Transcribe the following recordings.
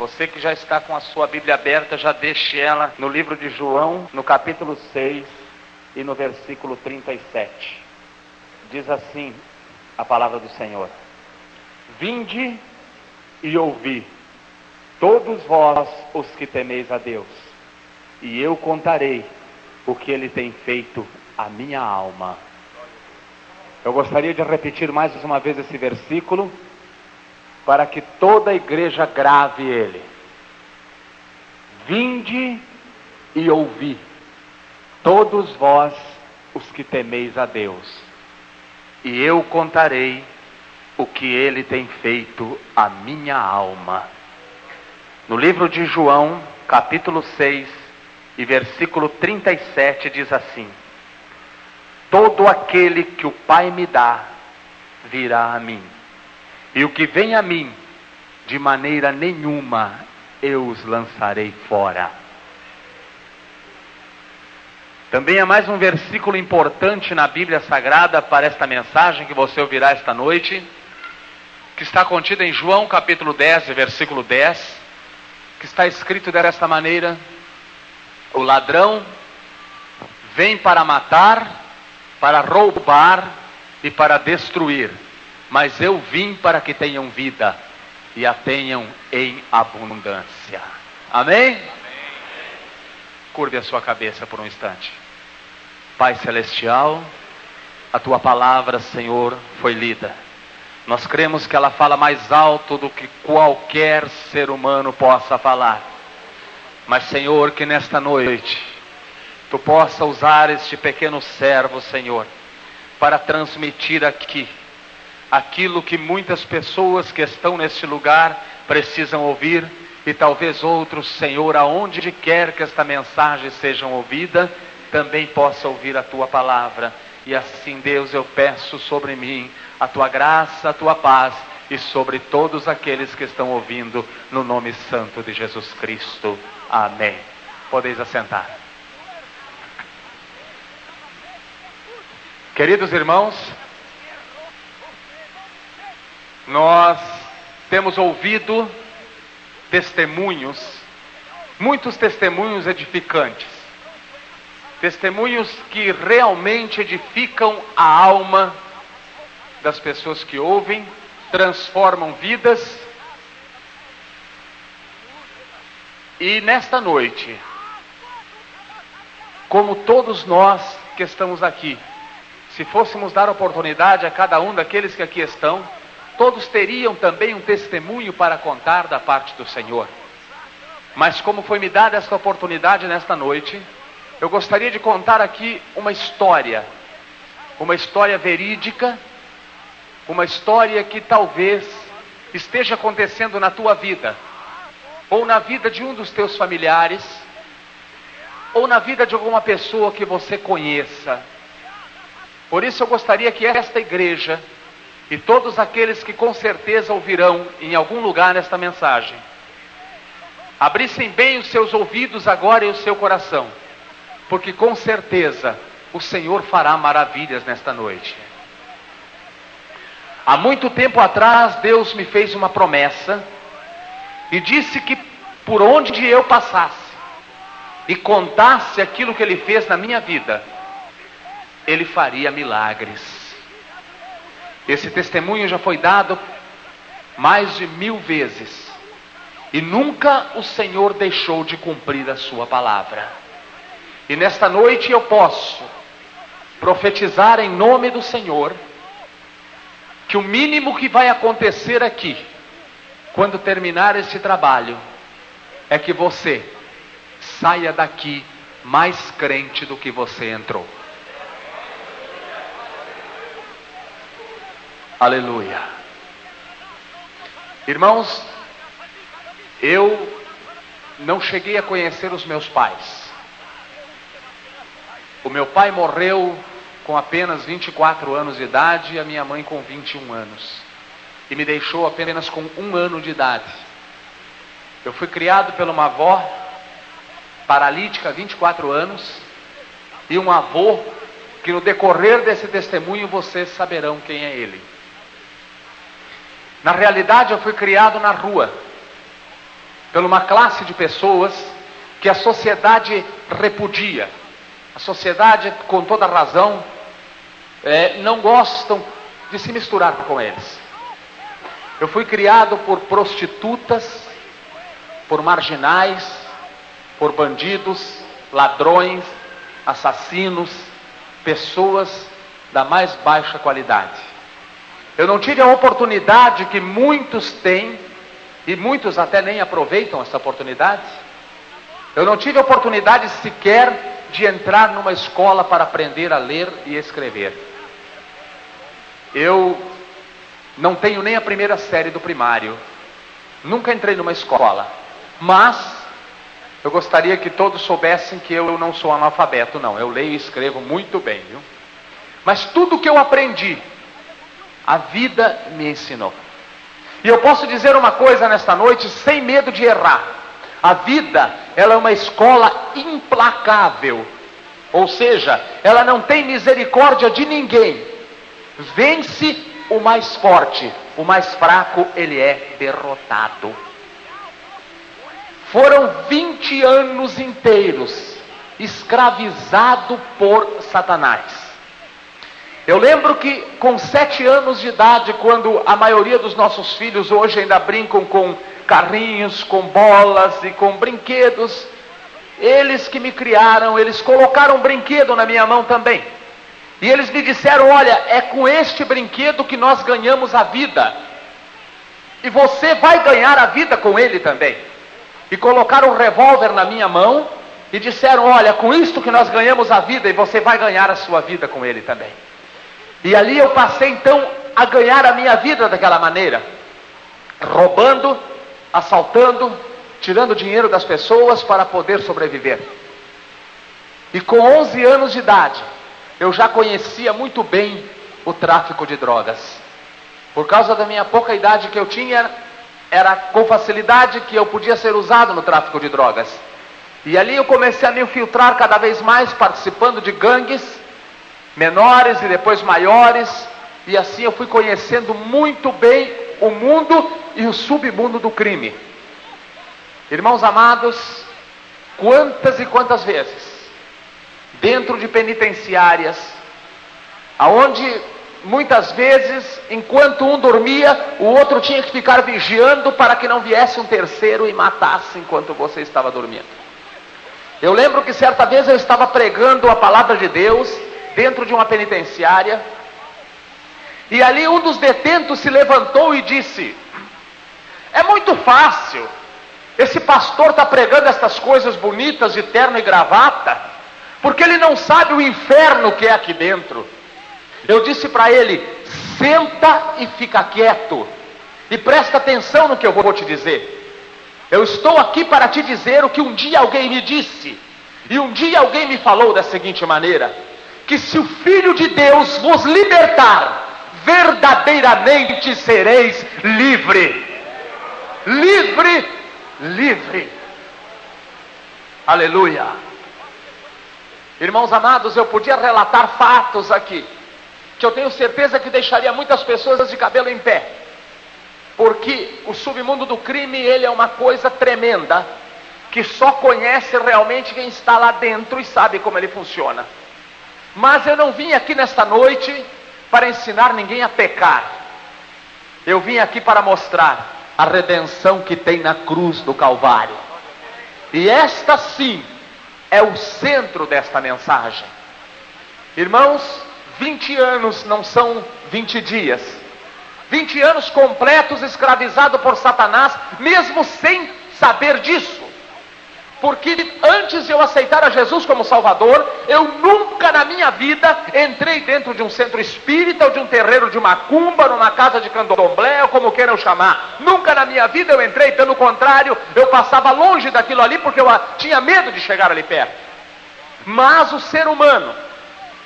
Você que já está com a sua Bíblia aberta, já deixe ela no livro de João, no capítulo 6 e no versículo 37. Diz assim a palavra do Senhor: Vinde e ouvi, todos vós os que temeis a Deus, e eu contarei o que Ele tem feito à minha alma. Eu gostaria de repetir mais uma vez esse versículo, para que toda a igreja grave ele. Vinde e ouvi, todos vós os que temeis a Deus, e eu contarei o que Ele tem feito à minha alma. No livro de João, capítulo 6 e versículo 37 diz assim: Todo aquele que o Pai me dá, virá a mim. E o que vem a mim, de maneira nenhuma eu os lançarei fora. Também há mais um versículo importante na Bíblia Sagrada para esta mensagem que você ouvirá esta noite, que está contido em João capítulo 10, versículo 10, que está escrito desta maneira: O ladrão vem para matar, para roubar e para destruir, mas eu vim para que tenham vida e a tenham em abundância. Amém? Amém. Curve a sua cabeça por um instante. Pai Celestial, a Tua palavra, Senhor, foi lida. Nós cremos que ela fala mais alto do que qualquer ser humano possa falar. Mas, Senhor, que nesta noite Tu possa usar este pequeno servo, Senhor, para transmitir aqui aquilo que muitas pessoas que estão neste lugar precisam ouvir, e talvez outros, Senhor, aonde quer que esta mensagem seja ouvida, também possa ouvir a Tua palavra. E assim, Deus, eu peço sobre mim a Tua graça, a Tua paz, e sobre todos aqueles que estão ouvindo, no nome santo de Jesus Cristo. Amém. Podeis assentar. Queridos irmãos, nós temos ouvido testemunhos, muitos testemunhos edificantes, testemunhos que realmente edificam a alma das pessoas que ouvem, transformam vidas. E nesta noite, como todos nós que estamos aqui, se fôssemos dar oportunidade a cada um daqueles que aqui estão, todos teriam também um testemunho para contar da parte do Senhor. Mas como foi me dada esta oportunidade nesta noite, eu gostaria de contar aqui uma história verídica, uma história que talvez esteja acontecendo na tua vida, ou na vida de um dos teus familiares, ou na vida de alguma pessoa que você conheça. Por isso eu gostaria que esta igreja, e todos aqueles que com certeza ouvirão em algum lugar esta mensagem, abrissem bem os seus ouvidos agora e o seu coração, porque com certeza o Senhor fará maravilhas nesta noite. Há muito tempo atrás, Deus me fez uma promessa e disse que por onde eu passasse e contasse aquilo que Ele fez na minha vida, Ele faria milagres. Esse testemunho já foi dado mais de 1000 vezes, e nunca o Senhor deixou de cumprir a sua palavra. E nesta noite eu posso profetizar em nome do Senhor que o mínimo que vai acontecer aqui, quando terminar este trabalho, é que você saia daqui mais crente do que você entrou. Aleluia. Irmãos, eu não cheguei a conhecer os meus pais. O meu pai morreu com apenas 24 anos de idade e a minha mãe com 21 anos. E me deixou apenas com 1 ano de idade. Eu fui criado por uma avó paralítica, 24 anos, e um avô que no decorrer desse testemunho vocês saberão quem é ele. Na realidade eu fui criado na rua. por uma classe de pessoas que a sociedade repudia. A sociedade, com toda razão, não gostam de se misturar com eles. Eu fui criado por prostitutas, por marginais, por bandidos, ladrões, assassinos, pessoas da mais baixa qualidade. Eu não tive a oportunidade que muitos têm, e muitos até nem aproveitam essa oportunidade. Eu não tive a oportunidade sequer de entrar numa escola para aprender a ler e escrever. Eu não tenho nem a primeira série do primário. Nunca entrei numa escola. Mas eu gostaria que todos soubessem que eu não sou analfabeto, não. Eu leio e escrevo muito bem, viu? Mas tudo que eu aprendi, a vida me ensinou. E eu posso dizer uma coisa nesta noite, sem medo de errar. A vida, ela é uma escola implacável. Ou seja, ela não tem misericórdia de ninguém. Vence o mais forte. O mais fraco, ele é derrotado. Foram 20 anos inteiros escravizado por Satanás. Eu lembro que com 7 anos de idade, quando a maioria dos nossos filhos hoje ainda brincam com carrinhos, com bolas e com brinquedos, eles que me criaram, eles colocaram um brinquedo na minha mão também. E eles me disseram, olha, é com este brinquedo que nós ganhamos a vida. E você vai ganhar a vida com ele também. E colocaram um revólver na minha mão e disseram, olha, com isto que nós ganhamos a vida e você vai ganhar a sua vida com ele também. E ali eu passei então a ganhar a minha vida daquela maneira, roubando, assaltando, tirando dinheiro das pessoas para poder sobreviver. E com 11 anos de idade, eu já conhecia muito bem o tráfico de drogas. Por causa da minha pouca idade que eu tinha, era com facilidade que eu podia ser usado no tráfico de drogas. E ali eu comecei a me infiltrar cada vez mais, participando de gangues, menores e depois maiores, e assim eu fui conhecendo muito bem o mundo e o submundo do crime. Irmãos amados, quantas e quantas vezes, dentro de penitenciárias, aonde muitas vezes, enquanto um dormia, o outro tinha que ficar vigiando para que não viesse um terceiro e matasse enquanto você estava dormindo. Eu lembro que certa vez eu estava pregando a palavra de Deus dentro de uma penitenciária, e ali um dos detentos se levantou e disse, é muito fácil, esse pastor está pregando estas coisas bonitas de terno e gravata, porque ele não sabe o inferno que é aqui dentro. Eu disse para ele, senta e fica quieto, e presta atenção no que eu vou te dizer. Eu estou aqui para te dizer o que um dia alguém me disse, e um dia alguém me falou da seguinte maneira, que se o Filho de Deus vos libertar, verdadeiramente sereis livre. Livre, livre. Aleluia. Irmãos amados, eu podia relatar fatos aqui, que eu tenho certeza que deixaria muitas pessoas de cabelo em pé. Porque o submundo do crime, ele é uma coisa tremenda, que só conhece realmente quem está lá dentro e sabe como ele funciona. Mas eu não vim aqui nesta noite para ensinar ninguém a pecar. Eu vim aqui para mostrar a redenção que tem na cruz do Calvário. E esta sim é o centro desta mensagem. Irmãos, 20 anos não são 20 dias. 20 anos completos escravizado por Satanás, mesmo sem saber disso. Porque antes de eu aceitar a Jesus como Salvador, eu nunca na minha vida entrei dentro de um centro espírita, ou de um terreiro de macumba, numa casa de candomblé, ou como queiram chamar. Nunca na minha vida eu entrei, pelo contrário, eu passava longe daquilo ali, porque eu tinha medo de chegar ali perto. Mas o ser humano,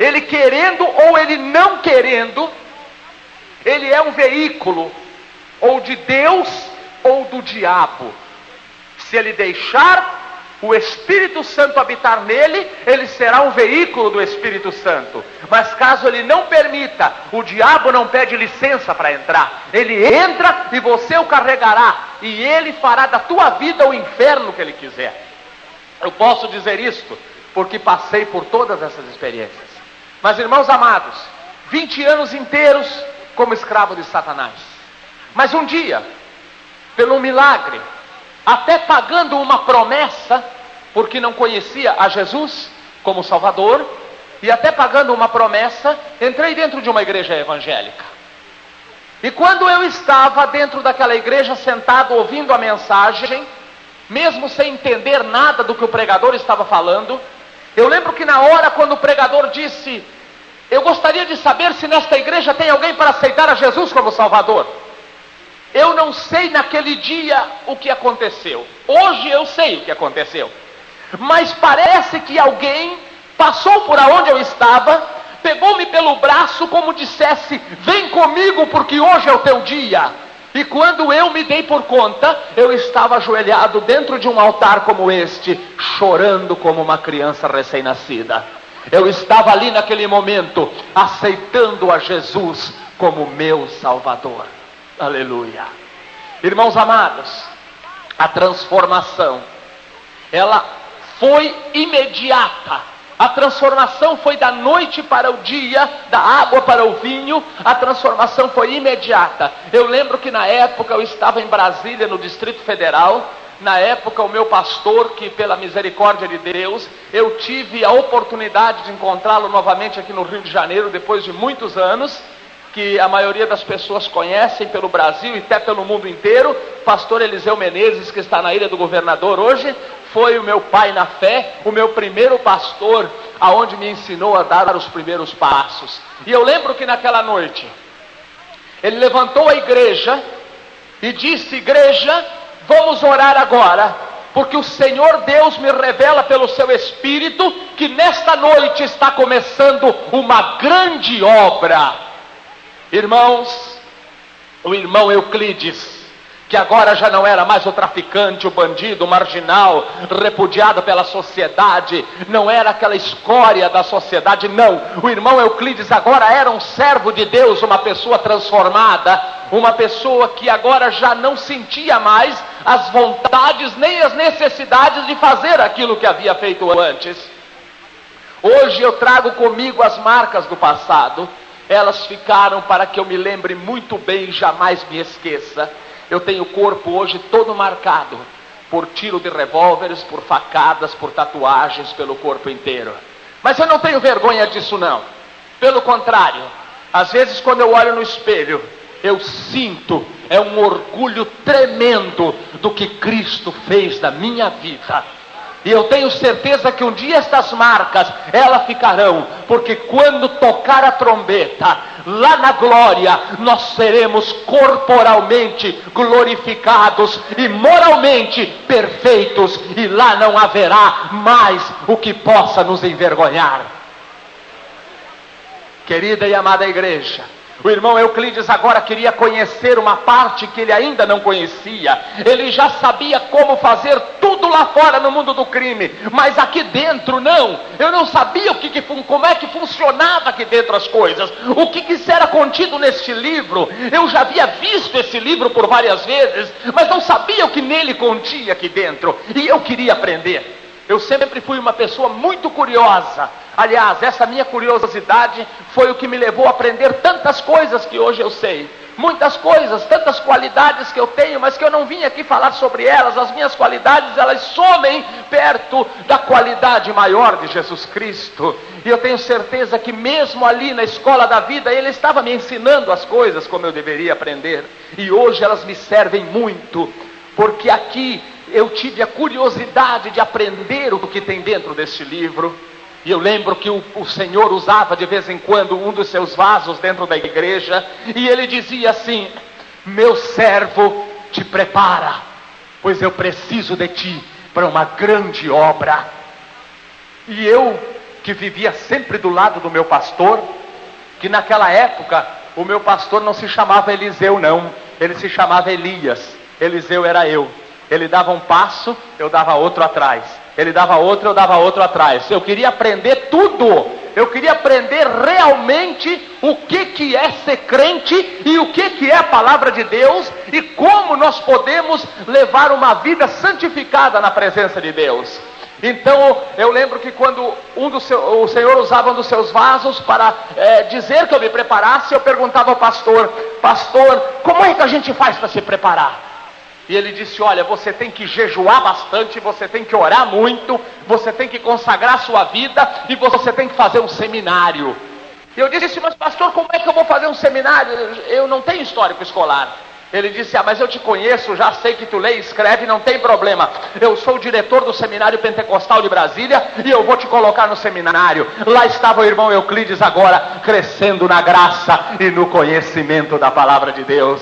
ele querendo ou ele não querendo, ele é um veículo, ou de Deus, ou do diabo. Se ele deixar o Espírito Santo habitar nele, ele será um veículo do Espírito Santo. Mas caso ele não permita, o diabo não pede licença para entrar. Ele entra e você o carregará e Ele fará da tua vida o inferno que Ele quiser. Eu posso dizer isto porque passei por todas essas experiências. Mas, irmãos amados, 20 anos inteiros como escravo de Satanás. Mas um dia, pelo milagre, até pagando uma promessa, porque não conhecia a Jesus como Salvador, e até pagando uma promessa, entrei dentro de uma igreja evangélica. E quando eu estava dentro daquela igreja, sentado ouvindo a mensagem, mesmo sem entender nada do que o pregador estava falando, eu lembro que na hora quando o pregador disse: eu gostaria de saber se nesta igreja tem alguém para aceitar a Jesus como Salvador. Eu não sei naquele dia o que aconteceu. Hoje eu sei o que aconteceu. Mas parece que alguém passou por onde eu estava, pegou-me pelo braço como dissesse: vem comigo porque hoje é o teu dia. E quando eu me dei por conta, eu estava ajoelhado dentro de um altar como este, chorando como uma criança recém-nascida. Eu estava ali naquele momento, aceitando a Jesus como meu Salvador. Aleluia. Irmãos amados, a transformação, ela foi imediata. A transformação foi da noite para o dia, da água para o vinho. A transformação foi imediata. Eu lembro que na época eu estava em Brasília, no Distrito Federal. Na época o meu pastor, que pela misericórdia de Deus, eu tive a oportunidade de encontrá-lo novamente aqui no Rio de Janeiro, depois de muitos anos, que a maioria das pessoas conhecem pelo Brasil e até pelo mundo inteiro. Pastor Eliseu Menezes, que está na Ilha do Governador hoje, foi o meu pai na fé, o meu primeiro pastor, aonde me ensinou a dar os primeiros passos. E eu lembro que naquela noite, ele levantou a igreja e disse: igreja, vamos orar agora, porque o Senhor Deus me revela pelo seu Espírito que nesta noite está começando uma grande obra. Irmãos, o irmão Euclides, que agora já não era mais o traficante, o bandido, o marginal, repudiado pela sociedade, não era aquela escória da sociedade, não. O irmão Euclides agora era um servo de Deus, uma pessoa transformada, uma pessoa que agora já não sentia mais as vontades nem as necessidades de fazer aquilo que havia feito antes. Hoje eu trago comigo as marcas do passado. Elas ficaram para que eu me lembre muito bem e jamais me esqueça. Eu tenho o corpo hoje todo marcado por tiro de revólveres, por facadas, por tatuagens pelo corpo inteiro. Mas eu não tenho vergonha disso não. Pelo contrário, às vezes quando eu olho no espelho, eu sinto um orgulho tremendo do que Cristo fez na minha vida. E eu tenho certeza que um dia estas marcas, elas ficarão, porque quando tocar a trombeta, lá na glória, nós seremos corporalmente glorificados e moralmente perfeitos, e lá não haverá mais o que possa nos envergonhar. Querida e amada igreja, o irmão Euclides agora queria conhecer uma parte que ele ainda não conhecia. Ele já sabia como fazer tudo lá fora no mundo do crime, mas aqui dentro não. Eu não sabia como é que funcionava aqui dentro as coisas, o que era contido neste livro. Eu já havia visto esse livro por várias vezes, mas não sabia o que nele continha aqui dentro, e eu queria aprender. Eu sempre fui uma pessoa muito curiosa. Aliás, essa minha curiosidade foi o que me levou a aprender tantas coisas que hoje eu sei. Muitas coisas, tantas qualidades que eu tenho, mas que eu não vim aqui falar sobre elas. As minhas qualidades, elas somem perto da qualidade maior de Jesus Cristo. E eu tenho certeza que mesmo ali na escola da vida, Ele estava me ensinando as coisas como eu deveria aprender. E hoje elas me servem muito, porque aqui eu tive a curiosidade de aprender o que tem dentro deste livro. E eu lembro que o Senhor usava de vez em quando um dos seus vasos dentro da igreja, e ele dizia assim: meu servo, te prepara, pois eu preciso de ti para uma grande obra. E eu, que vivia sempre do lado do meu pastor, que naquela época o meu pastor não se chamava Eliseu não, ele se chamava Elias. Eliseu era eu. Ele dava um passo, eu dava outro atrás. Ele dava outro, eu dava outro atrás. Eu queria aprender tudo. Eu queria aprender realmente o que é ser crente e o que é a palavra de Deus e como nós podemos levar uma vida santificada na presença de Deus. Então eu lembro que quando o Senhor usava um dos seus vasos para dizer que eu me preparasse, eu perguntava ao pastor: pastor, como é que a gente faz para se preparar? E ele disse: olha, você tem que jejuar bastante, você tem que orar muito, você tem que consagrar a sua vida e você tem que fazer um seminário. E eu disse: mas pastor, como é que eu vou fazer um seminário? Eu não tenho histórico escolar. Ele disse: mas eu te conheço, já sei que tu lê e escreve, não tem problema. Eu sou o diretor do Seminário Pentecostal de Brasília e eu vou te colocar no seminário. Lá estava o irmão Euclides agora, crescendo na graça e no conhecimento da palavra de Deus.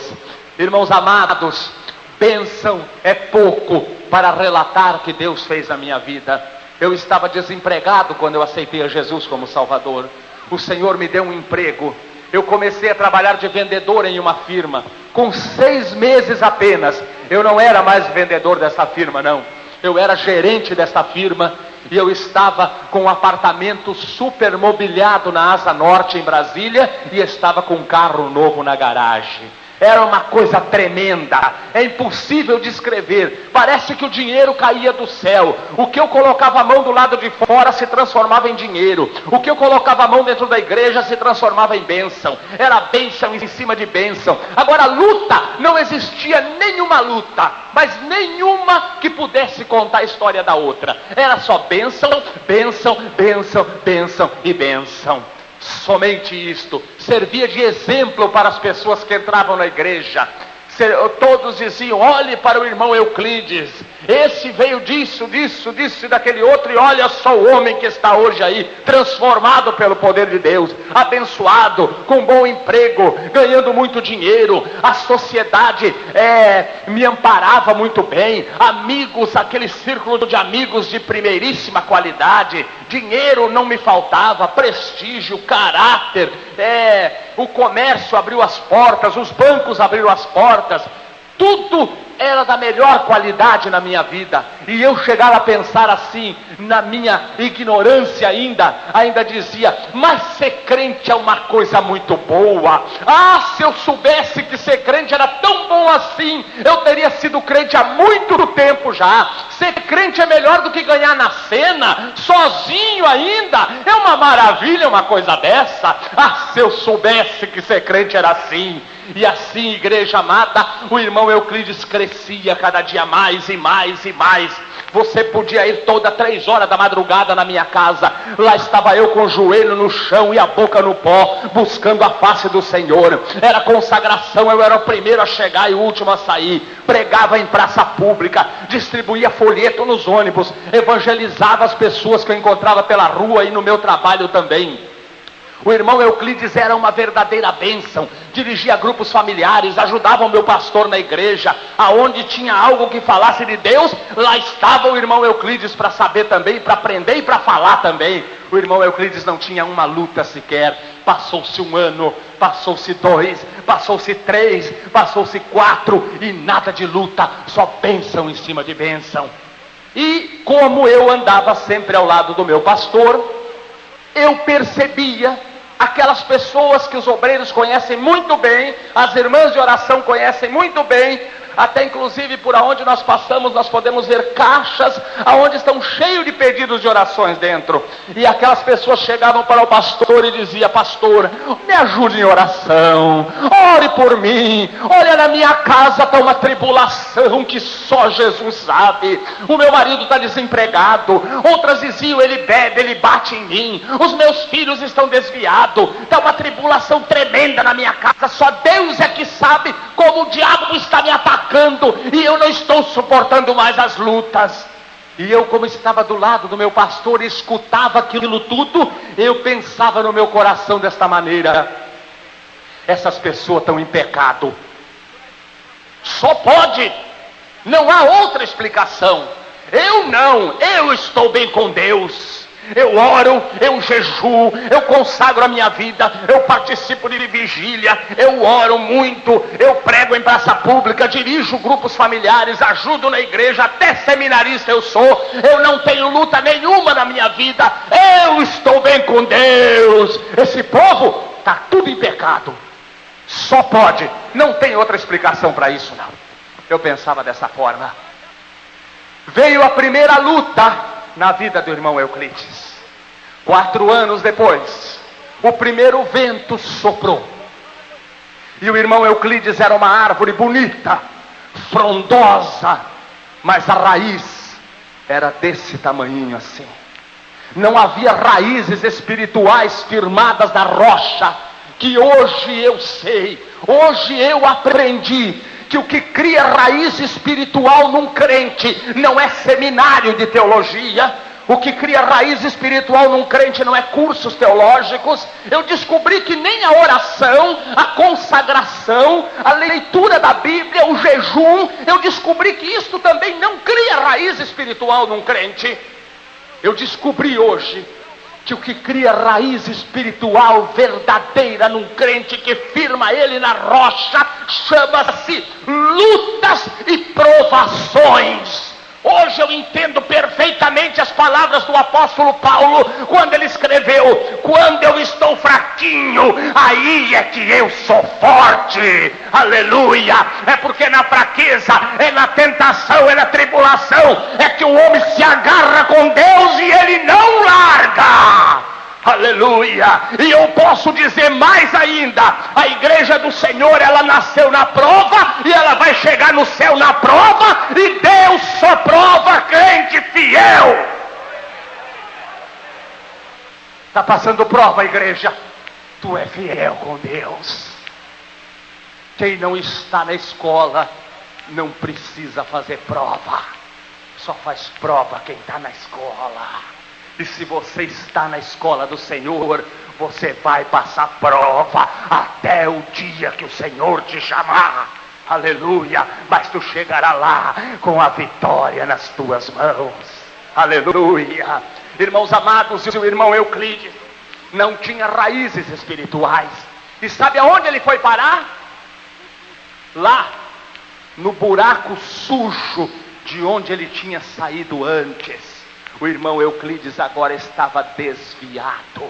Irmãos amados, bênção é pouco para relatar o que Deus fez na minha vida. Eu estava desempregado quando eu aceitei a Jesus como Salvador. O Senhor me deu um emprego. Eu comecei a trabalhar de vendedor em uma firma. Com 6 meses apenas, eu não era mais vendedor dessa firma, não. Eu era gerente dessa firma e eu estava com um apartamento super mobiliado na Asa Norte, em Brasília, e estava com um carro novo na garagem. Era uma coisa tremenda, é impossível descrever. Parece que o dinheiro caía do céu. O que eu colocava a mão do lado de fora se transformava em dinheiro. O que eu colocava a mão dentro da igreja se transformava em bênção. Era bênção em cima de bênção. Agora, luta, não existia nenhuma luta, mas nenhuma que pudesse contar a história da outra. Era só bênção, bênção, bênção, bênção e bênção. Somente isto servia de exemplo para as pessoas que entravam na igreja. Todos diziam: olhe para o irmão Euclides, esse veio disso, disso, disso e daquele outro, e olha só o homem que está hoje aí, transformado pelo poder de Deus, abençoado, com bom emprego, ganhando muito dinheiro. A sociedade me amparava muito bem, amigos, aquele círculo de amigos de primeiríssima qualidade, dinheiro não me faltava, prestígio, caráter, o comércio abriu as portas, os bancos abriram as portas, tudo era da melhor qualidade na minha vida. E eu chegava a pensar assim, na minha ignorância ainda dizia: mas ser crente é uma coisa muito boa. Ah, se eu soubesse que ser crente era tão bom assim, eu teria sido crente há muito tempo já. Ser crente é melhor do que ganhar na cena, sozinho ainda. É uma maravilha uma coisa dessa. Ah, se eu soubesse que ser crente era assim. E assim, igreja amada, o irmão Euclides crescia cada dia mais e mais e mais. Você podia ir toda 3 horas da madrugada na minha casa. Lá estava eu com o joelho no chão e a boca no pó, buscando a face do Senhor. Era consagração, eu era o primeiro a chegar e o último a sair. Pregava em praça pública, distribuía folheto nos ônibus, evangelizava as pessoas que eu encontrava pela rua e no meu trabalho também. O irmão Euclides era uma verdadeira bênção. Dirigia grupos familiares, ajudava o meu pastor na igreja. Aonde tinha algo que falasse de Deus, lá estava o irmão Euclides para saber também, para aprender e para falar também. O irmão Euclides não tinha uma luta sequer. Passou-se 1 ano, passou-se 2, passou-se 3, passou-se 4 e nada de luta, só bênção em cima de bênção. E como eu andava sempre ao lado do meu pastor, eu percebia aquelas pessoas que os obreiros conhecem muito bem, as irmãs de oração conhecem muito bem, até inclusive por onde nós passamos nós podemos ver caixas aonde estão cheios de pedidos de orações dentro. E aquelas pessoas chegavam para o pastor e diziam: pastor, me ajude em oração, ore por mim, olha, na minha casa está uma tribulação que só Jesus sabe, o meu marido está desempregado. Outras diziam: ele bebe, ele bate em mim, os meus filhos estão desviados, está uma tribulação tremenda na minha casa, só Deus é que sabe como o diabo está me atacando e eu não estou suportando mais as lutas. E eu, como estava do lado do meu pastor e escutava aquilo tudo, eu pensava no meu coração desta maneira: essas pessoas estão em pecado, só pode, não há outra explicação. Eu não, eu estou bem com Deus, Eu oro, eu jejuo, eu consagro a minha vida, eu participo de vigília, eu oro muito, eu prego em praça pública, dirijo grupos familiares, ajudo na igreja, até seminarista eu sou, eu não tenho luta nenhuma na minha vida, eu estou bem com Deus. Esse povo está tudo em pecado, só pode, não tem outra explicação para isso não. Eu pensava dessa forma. Veio a primeira luta na vida do irmão Euclides. 4 anos depois, o primeiro vento soprou. E o irmão Euclides era uma árvore bonita, frondosa, mas a raiz era desse tamanhinho assim. Não havia raízes espirituais firmadas na rocha, que hoje eu sei, hoje eu aprendi, que o que cria raiz espiritual num crente não é seminário de teologia. O que cria raiz espiritual num crente não é cursos teológicos. Eu descobri que nem a oração, a consagração, a leitura da Bíblia, o jejum, eu descobri que isso também não cria raiz espiritual num crente. Eu descobri hoje que o que cria raiz espiritual verdadeira num crente, que firma ele na rocha, chama-se lutas e provações. Hoje eu entendo perfeitamente as palavras do apóstolo Paulo, quando ele escreveu: quando eu estou fraquinho, aí é que eu sou forte. Aleluia! É porque na fraqueza, é na tentação, é na tribulação, é que o homem se agarra com Deus e ele não larga. Aleluia! E eu posso dizer mais ainda: a igreja do Senhor, ela nasceu na prova e ela vai chegar no céu na prova, e Deus só prova crente fiel. Está passando prova, igreja? Tu é fiel com Deus. Quem não está na escola não precisa fazer prova, só faz prova quem está na escola. E se você está na escola do Senhor, você vai passar prova até o dia que o Senhor te chamar. Aleluia! Mas tu chegará lá com a vitória nas tuas mãos. Aleluia! Irmãos amados, o irmão Euclides não tinha raízes espirituais. E sabe aonde ele foi parar? Lá, no buraco sujo de onde ele tinha saído antes. O irmão Euclides agora estava desviado.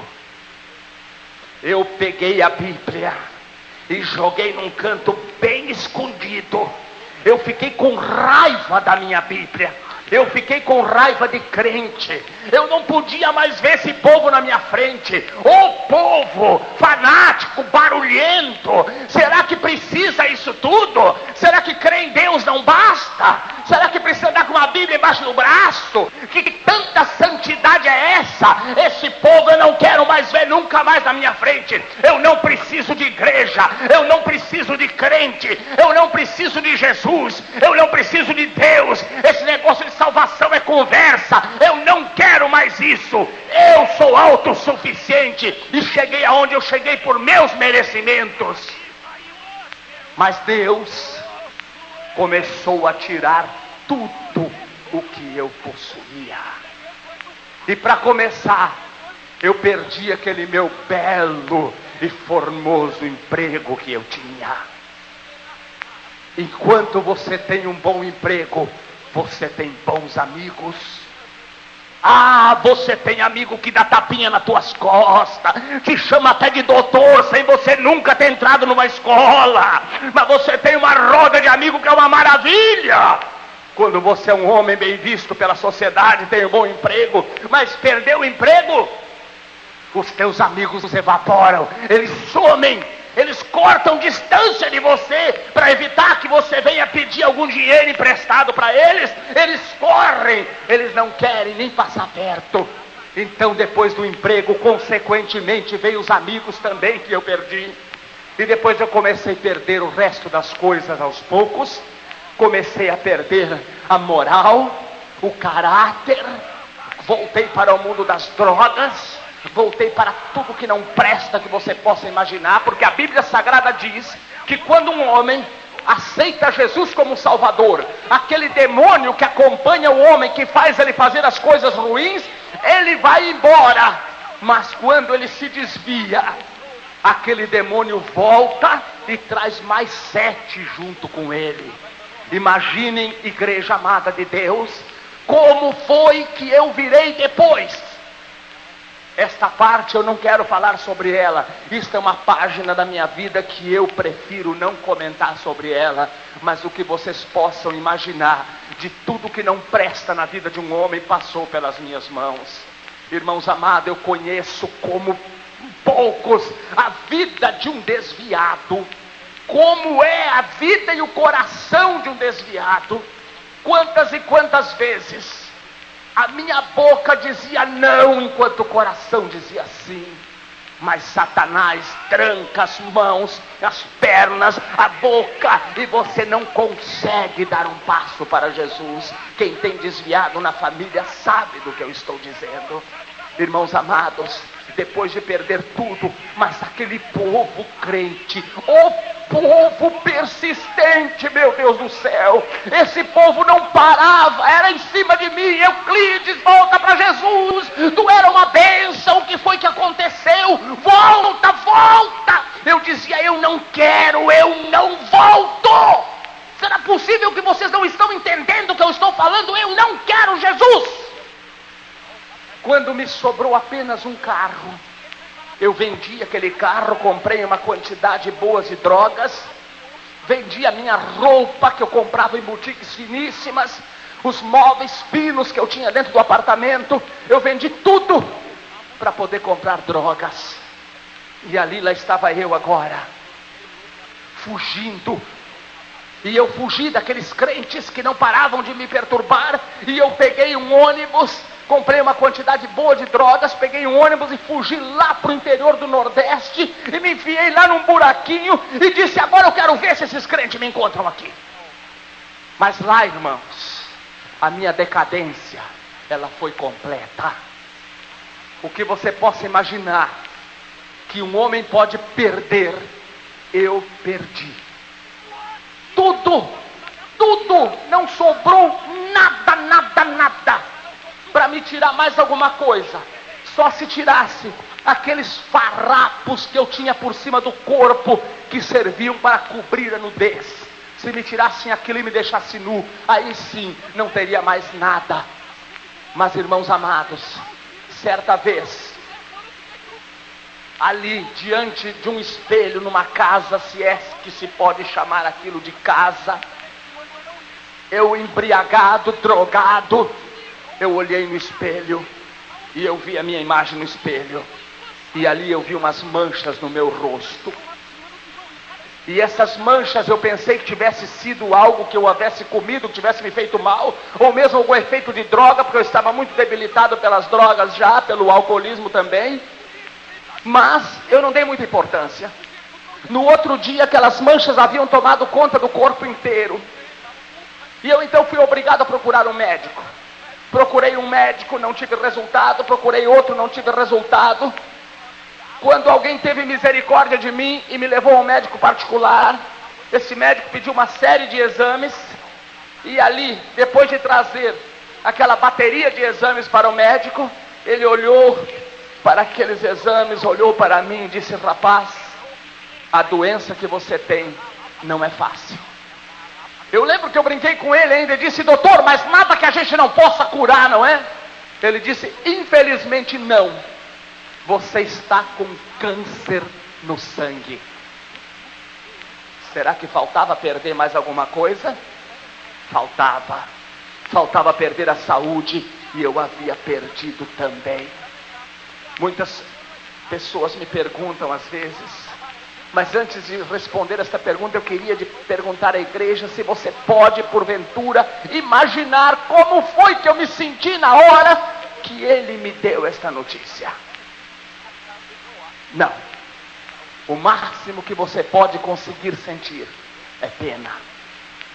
Eu peguei a Bíblia e joguei num canto bem escondido. Eu fiquei com raiva da minha Bíblia. Eu fiquei com raiva de crente. Eu não podia mais ver esse povo na minha frente. Ô povo fanático, barulhento. Será que precisa isso tudo? Será que crer em Deus não basta? Será que precisa andar com uma Bíblia embaixo do braço? Que tanta santidade é essa? Esse povo eu não quero mais ver nunca mais na minha frente. Eu não preciso de igreja. Eu não preciso de crente. Eu não preciso de Jesus. Eu não preciso de Deus. Esse negócio de salvação é conversa. Eu não quero mais isso. Eu sou autossuficiente e cheguei aonde eu cheguei por meus merecimentos. Mas Deus começou a tirar tudo o que eu possuía. E para começar, eu perdi aquele meu belo e formoso emprego que eu tinha. Enquanto você tem um bom emprego, você tem bons amigos. Ah, você tem amigo que dá tapinha nas tuas costas, que chama até de doutor, sem você nunca ter entrado numa escola. Mas você tem uma roda de amigo que é uma maravilha. Quando você é um homem bem visto pela sociedade, tem um bom emprego, mas perdeu o emprego, os teus amigos se evaporam, eles somem. Eles cortam distância de você para evitar que você venha pedir algum dinheiro emprestado para eles. Eles correm, eles não querem nem passar perto. Então depois do emprego, consequentemente, veio os amigos também que eu perdi. E depois eu comecei a perder o resto das coisas aos poucos. Comecei a perder a moral, o caráter. Voltei para o mundo das drogas. Voltei para tudo que não presta que você possa imaginar, porque a Bíblia Sagrada diz que quando um homem aceita Jesus como Salvador, aquele demônio que acompanha o homem, que faz ele fazer as coisas ruins, ele vai embora. Mas quando ele se desvia, aquele demônio volta e traz mais 7 junto com ele. Imaginem, igreja amada de Deus, como foi que eu virei depois. Esta parte eu não quero falar sobre ela. Isto é uma página da minha vida que eu prefiro não comentar sobre ela. Mas o que vocês possam imaginar de tudo que não presta na vida de um homem passou pelas minhas mãos. Irmãos amados, eu conheço como poucos a vida de um desviado. Como é a vida e o coração de um desviado. Quantas e quantas vezes a minha boca dizia não, enquanto o coração dizia sim. Mas Satanás tranca as mãos, as pernas, a boca, e você não consegue dar um passo para Jesus. Quem tem desviado na família sabe do que eu estou dizendo. Irmãos amados, depois de perder tudo, mas aquele povo crente, o povo persistente, meu Deus do céu, esse povo não parava, era em cima de mim. Euclides, volta para Jesus, tu era uma bênção, o que foi que aconteceu? Volta, volta. Eu dizia, eu não quero, eu não volto. Será possível que vocês não estão entendendo o que eu estou falando? Eu não quero Jesus. Quando me sobrou apenas um carro, eu vendi aquele carro, comprei uma quantidade boa de drogas, vendi a minha roupa que eu comprava em boutiques finíssimas, os móveis finos que eu tinha dentro do apartamento, eu vendi tudo para poder comprar drogas. E ali lá estava eu agora, fugindo. E eu fugi daqueles crentes que não paravam de me perturbar, e eu peguei um ônibus, comprei uma quantidade boa de drogas, peguei um ônibus e fugi lá para o interior do Nordeste, e me enfiei lá num buraquinho, e disse, agora eu quero ver se esses crentes me encontram aqui. Mas lá, irmãos, a minha decadência, ela foi completa. O que você possa imaginar que um homem pode perder, eu perdi. Tudo, não sobrou nada, para me tirar mais alguma coisa. Só se tirasse aqueles farrapos que eu tinha por cima do corpo, que serviam para cobrir a nudez. Se me tirassem aquilo e me deixassem nu, aí sim, não teria mais nada. Mas irmãos amados, certa vez, ali diante de um espelho numa casa, se é que se pode chamar aquilo de casa, eu embriagado, drogado, eu olhei no espelho e eu vi a minha imagem no espelho, e ali eu vi umas manchas no meu rosto. E essas manchas eu pensei que tivesse sido algo que eu houvesse comido, que tivesse me feito mal, ou mesmo algum efeito de droga, porque eu estava muito debilitado pelas drogas já, pelo alcoolismo também. Mas eu não dei muita importância. No outro dia aquelas manchas haviam tomado conta do corpo inteiro. E eu então fui obrigado a procurar um médico. Procurei um médico, não tive resultado. Procurei outro, não tive resultado. Quando alguém teve misericórdia de mim e me levou a um médico particular, esse médico pediu uma série de exames. E ali, depois de trazer aquela bateria de exames para o médico, ele olhou para aqueles exames, olhou para mim e disse, rapaz, a doença que você tem não é fácil. Eu lembro que eu brinquei com ele ainda e disse, doutor, mas nada que a gente não possa curar, não é? Ele disse, infelizmente não. Você está com câncer no sangue. Será que faltava perder mais alguma coisa? Faltava perder a saúde, e eu havia perdido também. Muitas pessoas me perguntam às vezes, mas antes de responder esta pergunta, eu queria perguntar à igreja se você pode, porventura, imaginar como foi que eu me senti na hora que ele me deu esta notícia. Não. O máximo que você pode conseguir sentir é pena.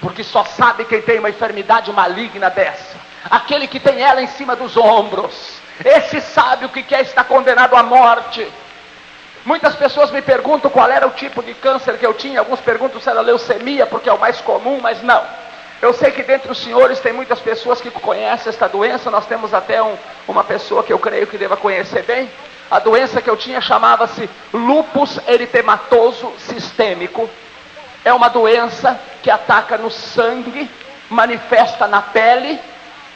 Porque só sabe quem tem uma enfermidade maligna dessa. Aquele que tem ela em cima dos ombros. Esse sabe o que é estar condenado à morte. Muitas pessoas me perguntam qual era o tipo de câncer que eu tinha. Alguns perguntam se era leucemia, porque é o mais comum, mas não. Eu sei que dentre os senhores tem muitas pessoas que conhecem esta doença. Nós temos até uma pessoa que eu creio que deva conhecer bem. A doença que eu tinha chamava-se lúpus eritematoso sistêmico. É uma doença que ataca no sangue, manifesta na pele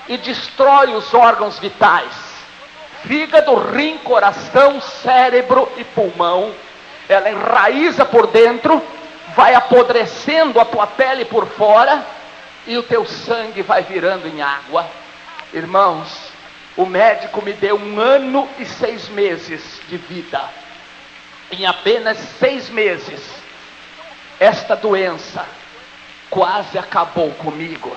e destrói os órgãos vitais. Fígado, rim, coração, cérebro e pulmão. Ela enraiza por dentro, vai apodrecendo a tua pele por fora e o teu sangue vai virando em água. Irmãos, o médico me deu 1 ano e 6 meses de vida. Em apenas 6 meses, esta doença quase acabou comigo.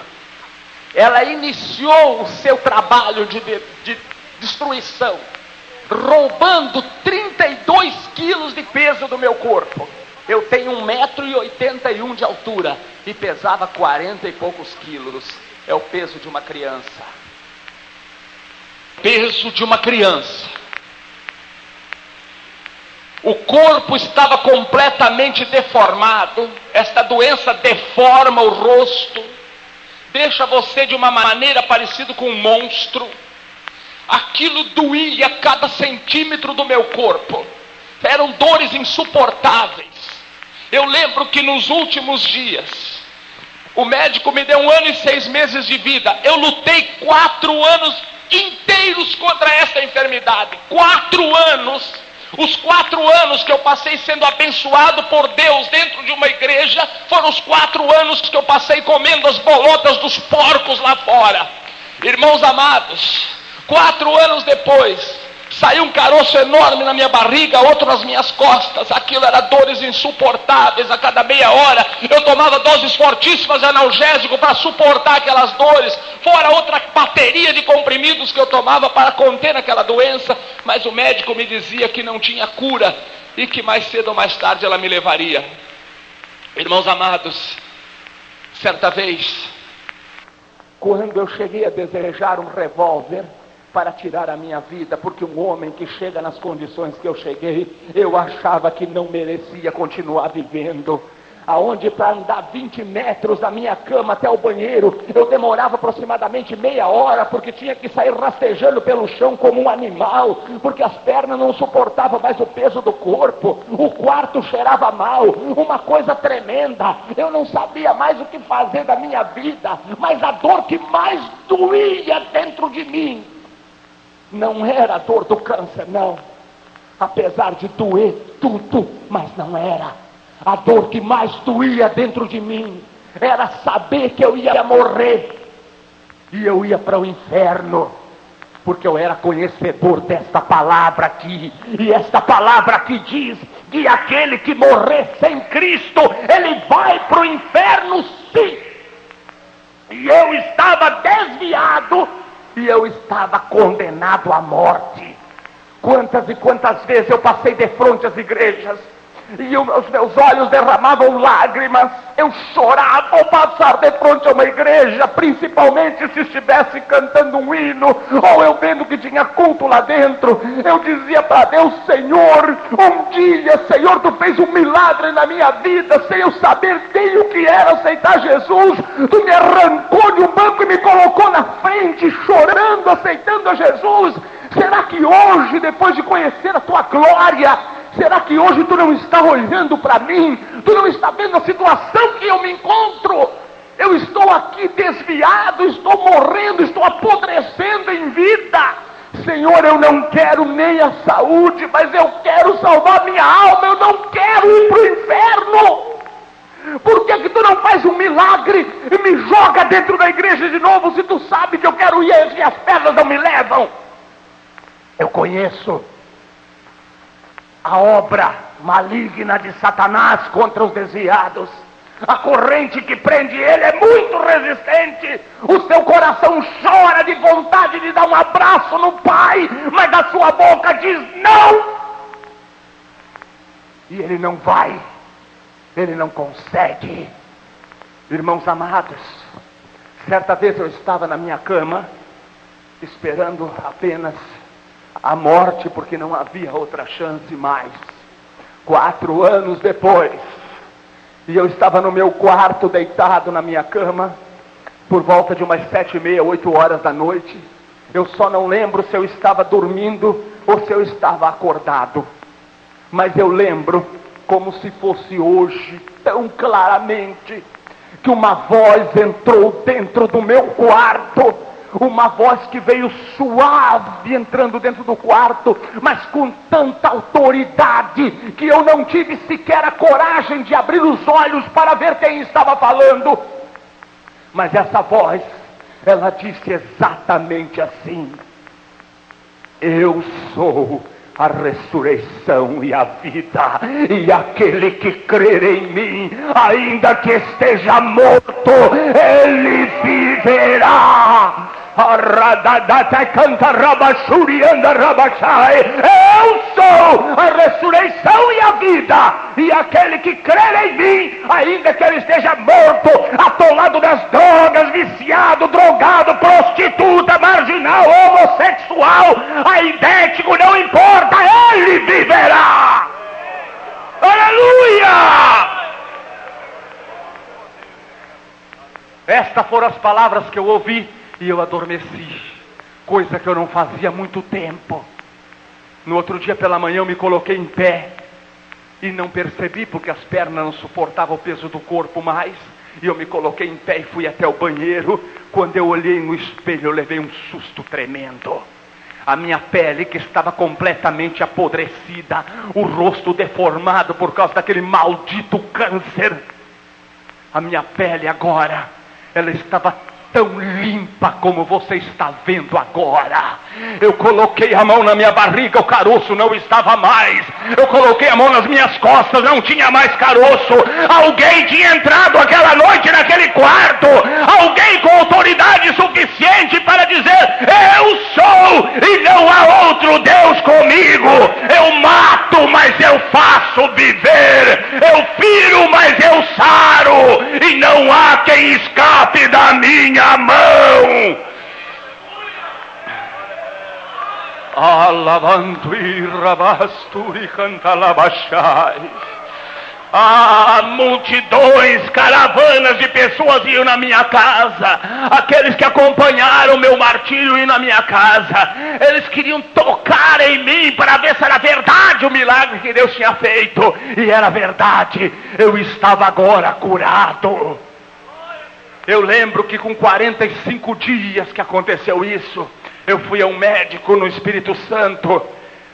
Ela iniciou o seu trabalho de destruição, roubando 32 quilos de peso do meu corpo. Eu tenho 1,81 m de altura e pesava 40 e poucos quilos. É o peso de uma criança. Peso de uma criança. O corpo estava completamente deformado. Esta doença deforma o rosto, deixa você de uma maneira parecida com um monstro. Aquilo doía cada centímetro do meu corpo. Eram dores insuportáveis. Eu lembro que nos últimos dias, o médico me deu 1 ano e 6 meses de vida. Eu lutei 4 anos inteiros contra essa enfermidade. 4 anos. Os 4 anos que eu passei sendo abençoado por Deus dentro de uma igreja, foram os 4 anos que eu passei comendo as bolotas dos porcos lá fora. Irmãos amados, 4 anos depois, saiu um caroço enorme na minha barriga, outro nas minhas costas. Aquilo era dores insuportáveis. A cada meia hora eu tomava doses fortíssimas de analgésico para suportar aquelas dores, fora outra bateria de comprimidos que eu tomava para conter aquela doença. Mas o médico me dizia que não tinha cura e que mais cedo ou mais tarde ela me levaria. Irmãos amados, certa vez, quando eu cheguei a desejar um revólver para tirar a minha vida, porque um homem que chega nas condições que eu cheguei, eu achava que não merecia continuar vivendo. Aonde para andar 20 metros da minha cama até o banheiro, eu demorava aproximadamente meia hora, porque tinha que sair rastejando pelo chão como um animal, porque as pernas não suportavam mais o peso do corpo, o quarto cheirava mal, uma coisa tremenda. Eu não sabia mais o que fazer da minha vida, mas a dor que mais doía dentro de mim não era a dor do câncer, não. Apesar de doer tudo, mas não era. A dor que mais doía dentro de mim era saber que eu ia morrer e eu ia para o inferno, porque eu era conhecedor desta palavra aqui. E esta palavra aqui diz que aquele que morrer sem Cristo, ele vai para o inferno, sim. E eu estava desviado e eu estava condenado à morte. Quantas e quantas vezes eu passei de frente às igrejas e os meus olhos derramavam lágrimas. Eu chorava ao passar de frente a uma igreja, principalmente se estivesse cantando um hino, ou eu vendo que tinha culto lá dentro. Eu dizia para Deus: Senhor, um dia, Senhor, Tu fez um milagre na minha vida, sem eu saber nem o que era aceitar Jesus. Tu me arrancou de um banco e me colocou na frente, chorando, aceitando a Jesus. Será que hoje, depois de conhecer a Tua glória, será que hoje Tu não está olhando para mim? Tu não está vendo a situação que eu me encontro? Eu estou aqui desviado, estou morrendo, estou apodrecendo em vida. Senhor, eu não quero nem a saúde, mas eu quero salvar minha alma. Eu não quero ir para o inferno. Por que Tu não faz um milagre e me joga dentro da igreja de novo, se Tu sabe que eu quero ir e as pernas não me levam? Eu conheço a obra maligna de Satanás contra os desviados. A corrente que prende ele é muito resistente. O seu coração chora de vontade de dar um abraço no Pai, mas a sua boca diz não. E ele não vai, ele não consegue. Irmãos amados, certa vez eu estava na minha cama, esperando apenas a morte, porque não havia outra chance mais. 4 anos depois, e eu estava no meu quarto, deitado na minha cama, por volta de umas 7h30, 8 horas da noite. Eu só não lembro se eu estava dormindo ou se eu estava acordado. Mas eu lembro, como se fosse hoje, tão claramente, que uma voz entrou dentro do meu quarto. Uma voz que veio suave entrando dentro do quarto, mas com tanta autoridade que eu não tive sequer a coragem de abrir os olhos para ver quem estava falando. Mas essa voz, ela disse exatamente assim: eu sou a ressurreição e a vida, e aquele que crer em mim, ainda que esteja morto, ele viverá. Eu sou a ressurreição e a vida, e aquele que crer em mim, ainda que ele esteja morto, atolado das drogas, viciado, drogado, prostituta, marginal, homossexual, aidético, não importa, ele viverá. Aleluia! Estas foram as palavras que eu ouvi e eu adormeci, coisa que eu não fazia há muito tempo. No outro dia pela manhã eu me coloquei em pé e não percebi, porque as pernas não suportavam o peso do corpo mais, e eu me coloquei em pé e fui até o banheiro. Quando eu olhei no espelho, eu levei um susto tremendo. A minha pele, que estava completamente apodrecida, o rosto deformado por causa daquele maldito câncer, a minha pele agora, ela estava tão limpa como você está vendo agora. Eu coloquei a mão na minha barriga, o caroço não estava mais. Eu coloquei a mão nas minhas costas, não tinha mais caroço. Alguém tinha entrado aquela noite naquele quarto, alguém com autoridade suficiente para dizer: eu sou e não há outro Deus comigo. Eu mato, mas eu faço viver. Eu firo, mas eu saro, e não há quem escape da minha mão. Alavantu rabasturi cantalabachai. Multidões, caravanas de pessoas iam na minha casa. Aqueles que acompanharam o meu martírio iam na minha casa. Eles queriam tocar em mim para ver se era verdade o milagre que Deus tinha feito. E era verdade. Eu estava agora curado. Eu lembro que com 45 dias que aconteceu isso, eu fui a um médico no Espírito Santo,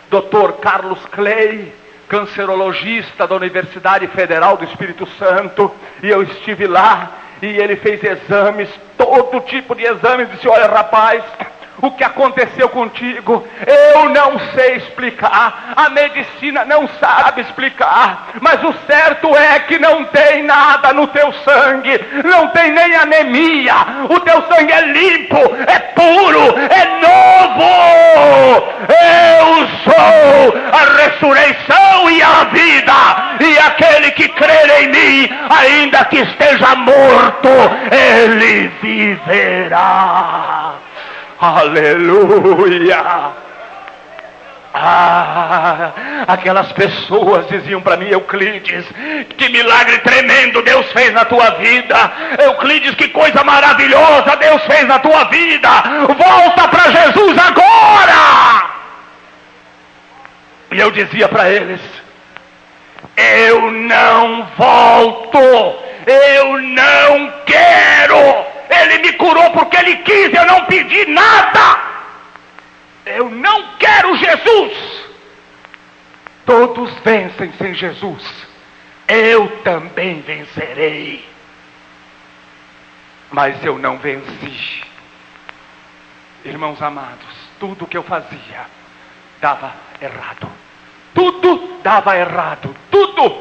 Dr. Carlos Clay, cancerologista da Universidade Federal do Espírito Santo, e eu estive lá, e ele fez exames, todo tipo de exames, e disse: olha, rapaz, o que aconteceu contigo, eu não sei explicar, a medicina não sabe explicar, mas o certo é que não tem nada no teu sangue, não tem nem anemia, o teu sangue é limpo, é puro, é novo. Eu sou a ressurreição e a vida, e aquele que crer em mim, ainda que esteja morto, ele viverá. Aleluia! Aquelas pessoas diziam para mim: Euclides, que milagre tremendo Deus fez na tua vida. Euclides, que coisa maravilhosa Deus fez na tua vida. Volta para Jesus agora! E eu dizia para eles: eu não volto, eu não quero. Ele me curou porque Ele quis, eu não pedi nada. Eu não quero Jesus. Todos vencem sem Jesus, eu também vencerei. Mas eu não venci. Irmãos amados, tudo que eu fazia dava errado. Tudo dava errado, tudo.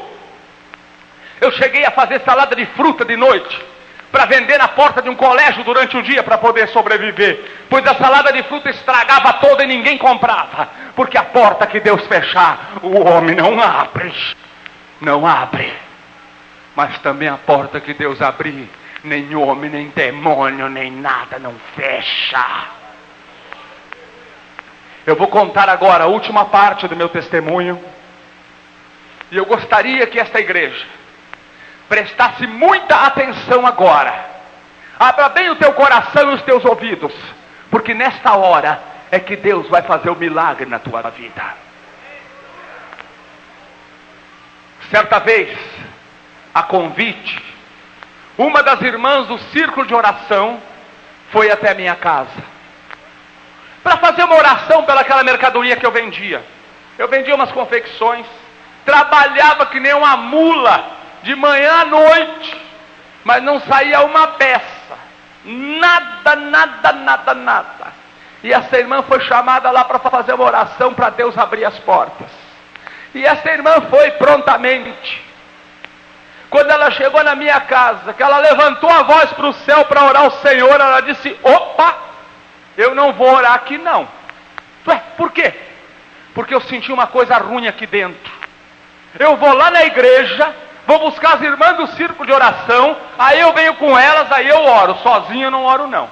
Eu cheguei a fazer salada de fruta de noite para vender na porta de um colégio durante o dia para poder sobreviver, pois a salada de fruta estragava toda e ninguém comprava, porque a porta que Deus fechar, o homem não abre, não abre. Mas também a porta que Deus abrir, nem homem, nem demônio, nem nada não fecha. Eu vou contar agora a última parte do meu testemunho, E eu gostaria que esta igreja prestasse muita atenção agora. Abra bem o teu coração e os teus ouvidos, porque nesta hora é que Deus vai fazer o milagre na tua vida. Certa vez, a convite, uma das irmãs do círculo de oração foi até a minha casa para fazer uma oração pelaquela mercadoria que eu vendia. Eu vendia umas confecções, trabalhava que nem uma mula, de manhã à noite, mas não saía uma peça, nada. E essa irmã foi chamada lá para fazer uma oração para Deus abrir as portas. E essa irmã foi prontamente. Quando ela chegou na minha casa, que ela levantou a voz para o céu para orar ao Senhor, ela disse: opa, eu não vou orar aqui não. Ué, por quê? Porque eu senti uma coisa ruim aqui dentro. Eu vou lá na igreja, vou buscar as irmãs do círculo de oração, aí eu venho com elas, aí eu oro. Sozinho eu não oro não.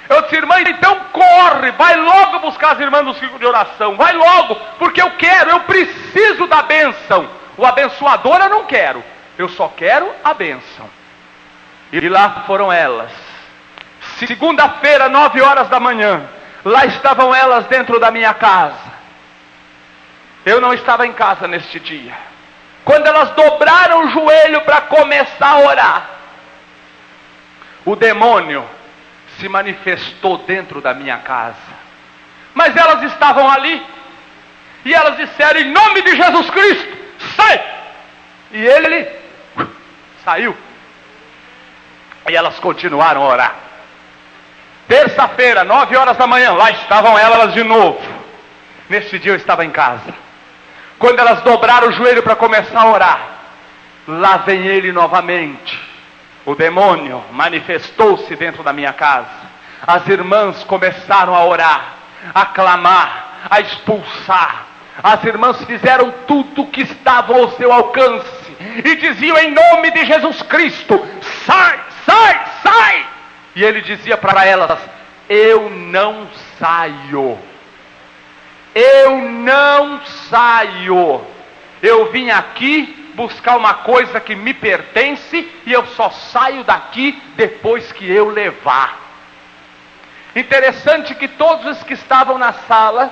Eu disse: irmã, então corre, vai logo buscar as irmãs do círculo de oração, vai logo, porque eu preciso da bênção. O abençoador eu não quero, eu só quero a bênção. E lá foram elas. Segunda-feira, 9 horas da manhã, lá estavam elas dentro da minha casa. Eu não estava em casa neste dia. Quando elas dobraram o joelho para começar a orar, o demônio se manifestou dentro da minha casa. Mas elas estavam ali, e elas disseram: em nome de Jesus Cristo, sai! E ele saiu. E elas continuaram a orar. Terça-feira, 9 horas da manhã, lá estavam elas de novo. Nesse dia eu estava em casa. Quando elas dobraram o joelho para começar a orar, lá vem ele novamente. O demônio manifestou-se dentro da minha casa. As irmãs começaram a orar, a clamar, a expulsar. As irmãs fizeram tudo o que estava ao seu alcance e diziam: em nome de Jesus Cristo, sai, sai, sai! E ele dizia para elas: eu não saio. Eu não saio. Eu vim aqui buscar uma coisa que me pertence e eu só saio daqui depois que eu levar. Interessante que todos os que estavam na sala,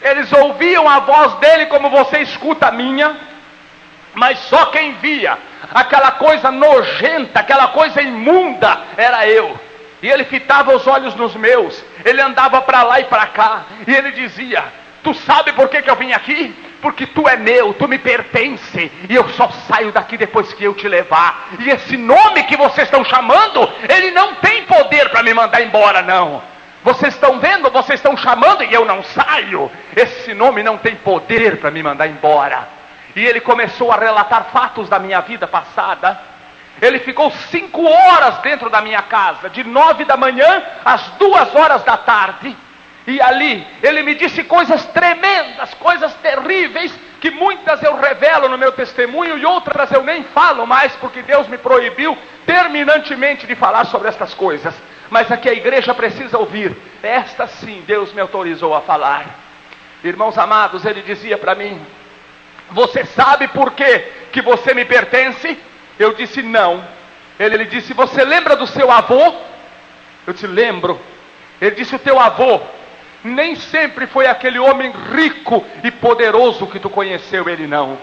eles ouviam a voz dele como você escuta a minha, mas só quem via aquela coisa nojenta, aquela coisa imunda, era eu. E ele fitava os olhos nos meus, ele andava para lá e para cá, e ele dizia: tu sabe por que eu vim aqui? Porque tu é meu, tu me pertence, e eu só saio daqui depois que eu te levar. E esse nome que vocês estão chamando, ele não tem poder para me mandar embora não. Vocês estão vendo, vocês estão chamando e eu não saio. Esse nome não tem poder para me mandar embora. E ele começou a relatar fatos da minha vida passada. Ele ficou 5 horas dentro da minha casa, de 9 da manhã às 2 horas da tarde. E ali ele me disse coisas tremendas, coisas terríveis, que muitas eu revelo no meu testemunho e outras eu nem falo mais, porque Deus me proibiu terminantemente de falar sobre estas coisas. Mas aqui a igreja precisa ouvir. Esta sim Deus me autorizou a falar. Irmãos amados, ele dizia para mim: você sabe por que você me pertence? Eu disse: não. Ele disse: você lembra do seu avô? Eu disse: lembro. Ele disse: o teu avô nem sempre foi aquele homem rico e poderoso que tu conheceu, ele não.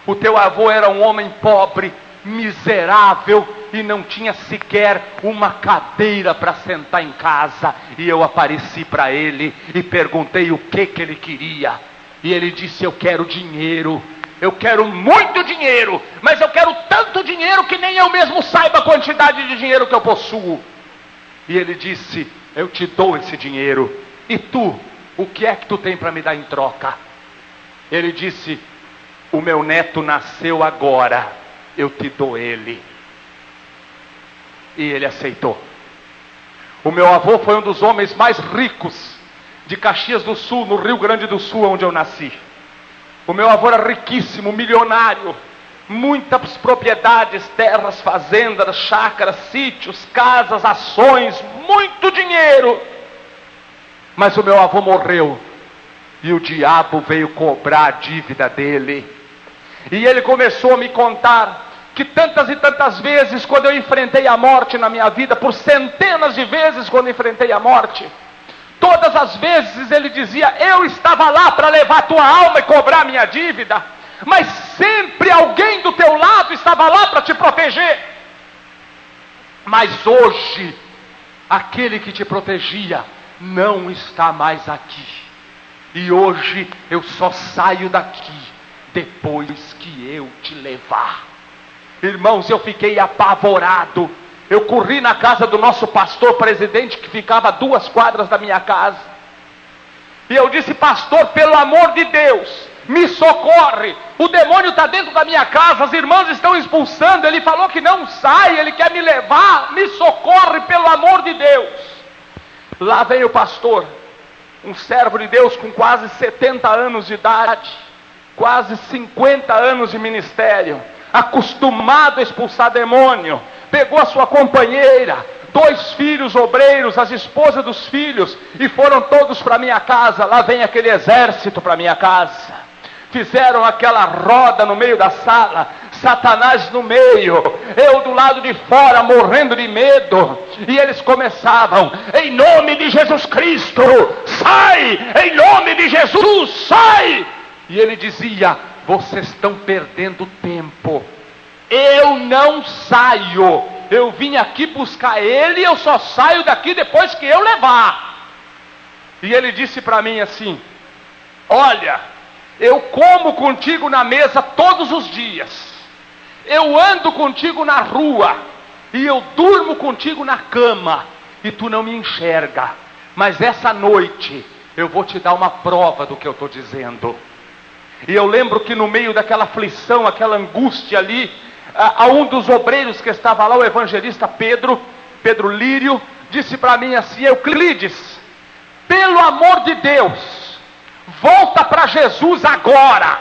O teu avô era um homem pobre, miserável, e não tinha sequer uma cadeira para sentar em casa. E eu apareci para ele e perguntei o que ele queria. E ele disse: eu quero dinheiro. Eu quero muito dinheiro, mas eu quero tanto dinheiro que nem eu mesmo saiba a quantidade de dinheiro que eu possuo. E ele disse: eu te dou esse dinheiro. E tu, o que é que tu tem para me dar em troca? Ele disse: o meu neto nasceu agora, eu te dou ele. E ele aceitou. O meu avô foi um dos homens mais ricos de Caxias do Sul, no Rio Grande do Sul, onde eu nasci. O meu avô era riquíssimo, milionário, muitas propriedades, terras, fazendas, chácaras, sítios, casas, ações, muito dinheiro. Mas o meu avô morreu e o diabo veio cobrar a dívida dele. E ele começou a me contar que tantas e tantas vezes, quando eu enfrentei a morte na minha vida, por centenas de vezes quando enfrentei a morte, todas as vezes ele dizia: eu estava lá para levar a tua alma e cobrar a minha dívida, mas sempre alguém do teu lado estava lá para te proteger. Mas hoje, aquele que te protegia não está mais aqui, e hoje eu só saio daqui depois que eu te levar. Irmãos, eu fiquei apavorado. Eu corri na casa do nosso pastor presidente, que ficava a 2 quadras da minha casa, e eu disse: pastor, pelo amor de Deus, me socorre, o demônio está dentro da minha casa, as irmãs estão expulsando, ele falou que não sai, ele quer me levar, me socorre pelo amor de Deus. Lá vem o pastor, um servo de Deus com quase 70 anos de idade, quase 50 anos de ministério, acostumado a expulsar demônio, pegou a sua companheira, 2 filhos obreiros, as esposas dos filhos, e foram todos para minha casa. Lá vem aquele exército para minha casa, fizeram aquela roda no meio da sala, Satanás no meio, eu do lado de fora morrendo de medo, e eles começavam: em nome de Jesus Cristo, sai! Em nome de Jesus, sai! E ele dizia: vocês estão perdendo tempo, eu não saio, eu vim aqui buscar ele, eu só saio daqui depois que eu levar. E ele disse para mim assim: olha, eu como contigo na mesa todos os dias, eu ando contigo na rua, e eu durmo contigo na cama, e tu não me enxerga, mas essa noite eu vou te dar uma prova do que eu estou dizendo. E eu lembro que no meio daquela aflição, aquela angústia ali, a um dos obreiros que estava lá, o evangelista Pedro Lírio, disse para mim assim: Euclides, pelo amor de Deus, volta para Jesus agora.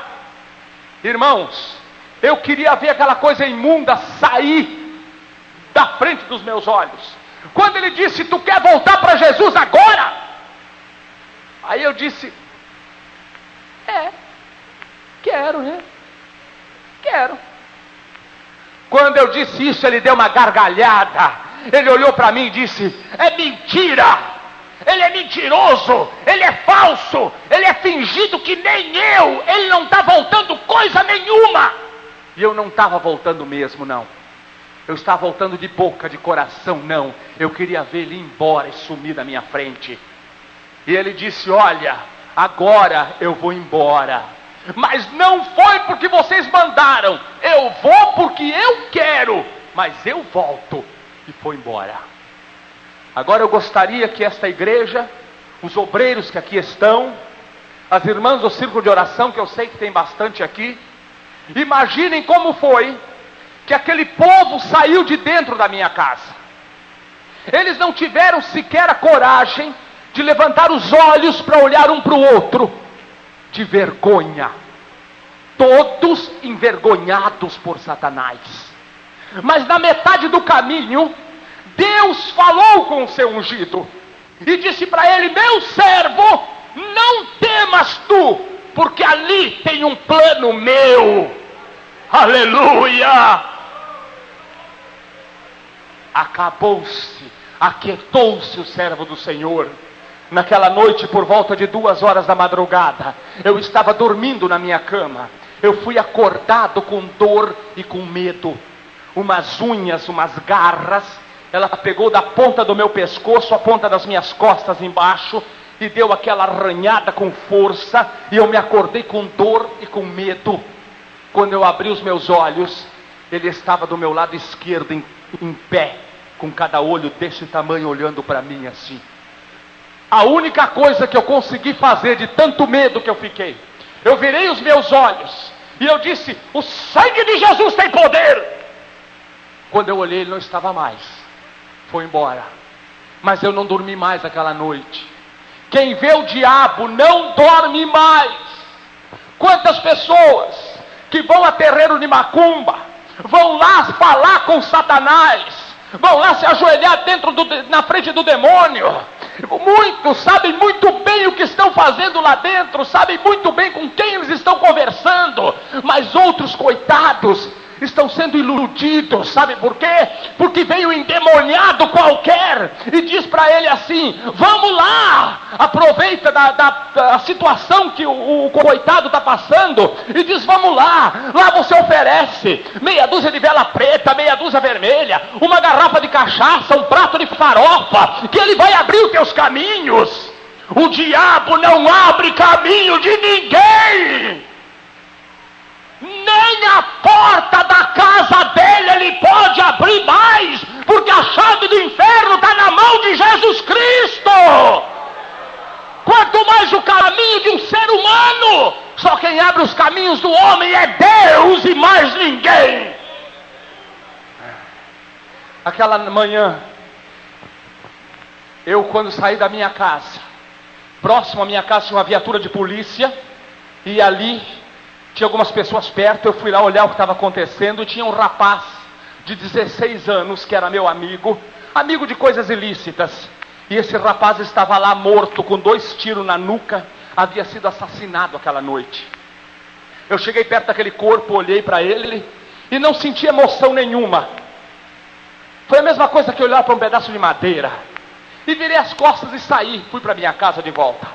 Irmãos, eu queria ver aquela coisa imunda sair da frente dos meus olhos. Quando ele disse: tu quer voltar para Jesus agora? Aí eu disse: quero, né? Quero. Quando eu disse isso, ele deu uma gargalhada. Ele olhou para mim e disse: é mentira, ele é mentiroso, ele é falso, ele é fingido que nem eu, ele não está voltando coisa nenhuma. E eu não estava voltando mesmo, não. Eu estava voltando de boca, de coração, não. Eu queria ver ele ir embora e sumir da minha frente. E ele disse: olha, agora eu vou embora, mas não foi porque vocês mandaram, eu vou porque eu quero, mas eu volto. E foi embora. Agora eu gostaria que esta igreja, os obreiros que aqui estão, as irmãs do círculo de oração, que eu sei que tem bastante aqui, imaginem como foi que aquele povo saiu de dentro da minha casa. Eles não tiveram sequer a coragem de levantar os olhos para olhar um para o outro, de vergonha, todos envergonhados por Satanás. Mas na metade do caminho, Deus falou com o seu ungido e disse para ele: meu servo, não temas tu, porque ali tem um plano meu. Aleluia! Acabou-se, aquietou-se o servo do Senhor. Naquela noite, por volta de 2 horas da madrugada, eu estava dormindo na minha cama. Eu fui acordado com dor e com medo. Umas unhas, umas garras, ela pegou da ponta do meu pescoço, a ponta das minhas costas embaixo, e deu aquela arranhada com força, e eu me acordei com dor e com medo. Quando eu abri os meus olhos, ele estava do meu lado esquerdo, em pé, com cada olho desse tamanho, olhando para mim assim. A única coisa que eu consegui fazer, de tanto medo que eu fiquei, eu virei os meus olhos, e eu disse: o sangue de Jesus tem poder. Quando eu olhei, ele não estava mais, foi embora. Mas eu não dormi mais aquela noite. Quem vê o diabo não dorme mais. Quantas pessoas que vão a terreiro de macumba, vão lá falar com Satanás, vão lá se ajoelhar na frente do demônio. Muitos sabem muito bem o que estão fazendo lá dentro, sabem muito bem com quem eles estão conversando, mas mas outros, coitados, estão sendo iludidos. Sabe por quê? Porque vem um endemoniado qualquer e diz para ele assim: vamos lá, aproveita da situação que o coitado está passando e diz: vamos lá você oferece meia dúzia de vela preta, meia dúzia vermelha, uma garrafa de cachaça, um prato de farofa, que ele vai abrir os teus caminhos. O diabo não abre caminho de ninguém. Nem a porta da casa dele ele pode abrir mais, porque a chave do inferno está na mão de Jesus Cristo. Quanto mais o caminho de um ser humano, só quem abre os caminhos do homem é Deus e mais ninguém. Aquela manhã, eu quando saí da minha casa, próximo à minha casa tinha uma viatura de polícia, e ali tinha algumas pessoas perto. Eu fui lá olhar o que estava acontecendo, e tinha um rapaz de 16 anos, que era meu amigo de coisas ilícitas, e esse rapaz estava lá morto, com 2 tiros na nuca, havia sido assassinado aquela noite. Eu cheguei perto daquele corpo, olhei para ele, e não senti emoção nenhuma. Foi a mesma coisa que olhar para um pedaço de madeira, e virei as costas e saí, fui para minha casa de volta.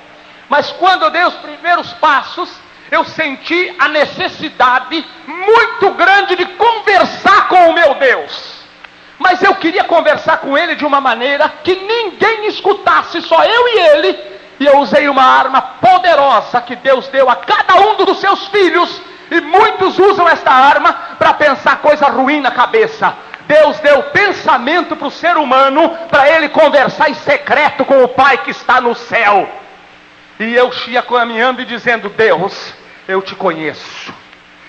Mas quando eu dei os primeiros passos, eu senti a necessidade muito grande de conversar com o meu Deus. Mas eu queria conversar com ele de uma maneira que ninguém escutasse, só eu e ele. E eu usei uma arma poderosa que Deus deu a cada um dos seus filhos. E muitos usam esta arma para pensar coisa ruim na cabeça. Deus deu pensamento para o ser humano, para ele conversar em secreto com o Pai que está no céu. E eu ia caminhando e dizendo: Deus, eu te conheço,